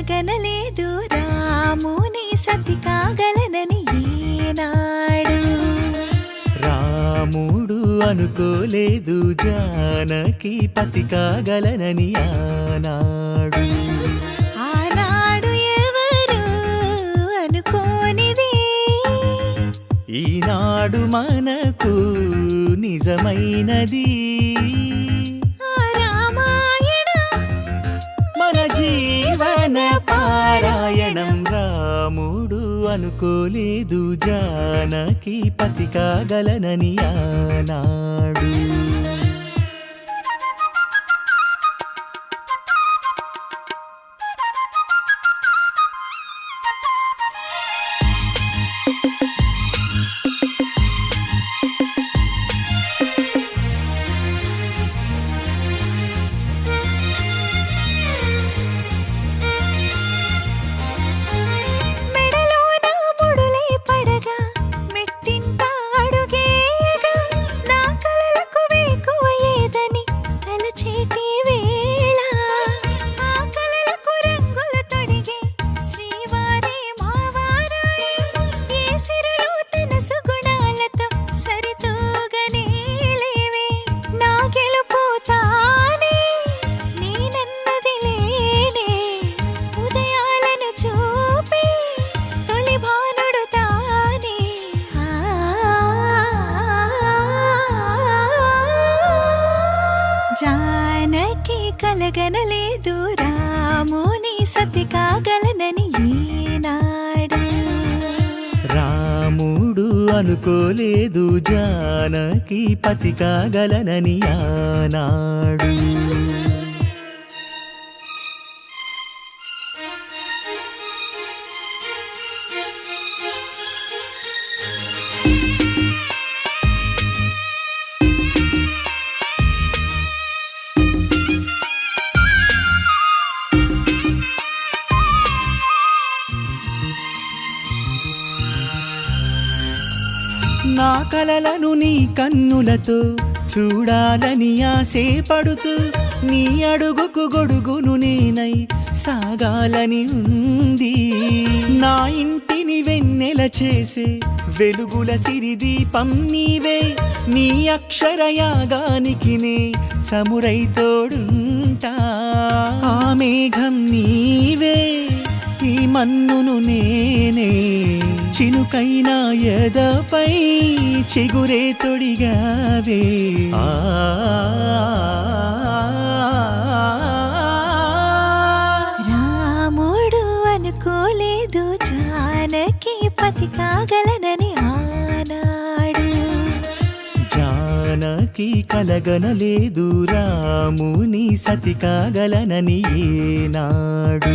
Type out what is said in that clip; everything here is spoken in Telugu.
కలగనలేదు రాముని సతి కాగలనని ఏనాడు. రాముడు అనుకోలేదు జానకి పతి కాగలనని ఆనాడు. ఆనాడు ఎవరు అనుకోనిది ఈనాడు మనకు నిజమైనది. మన జీవన పారాయణం. రాముడు అనుకోలేదు జానకి పతి కాగలనని ఆనాడు. జానకి కలగనలేదు రాముని సతి కాగలనని ఏనాడు. రాముడు అనుకోలేదు జానకి పతి కాగలనని ఆనాడు. నా కలలను నీ కన్నులతో చూడాలని ఆశపడుతూ నీ అడుగుకు గొడుగును నేనై సాగాలని ఉంది. నా ఇంటిని వెన్నెల చేసే వెలుగుల సిరిదీపం నీవే. నీ అక్షరయాగానికి నే చమురై తోడుంటా. ఆ మేఘం నీవే, ఈ మన్నును నేనే. చినుకైనా ఎదపై చిగురే తొడిగావే. రాముడు అనుకోలేదు జానకి పతి కాగలనని ఆనాడు. జానకి కలగనలేదు రాముని సతి కాగలనని ఏనాడు.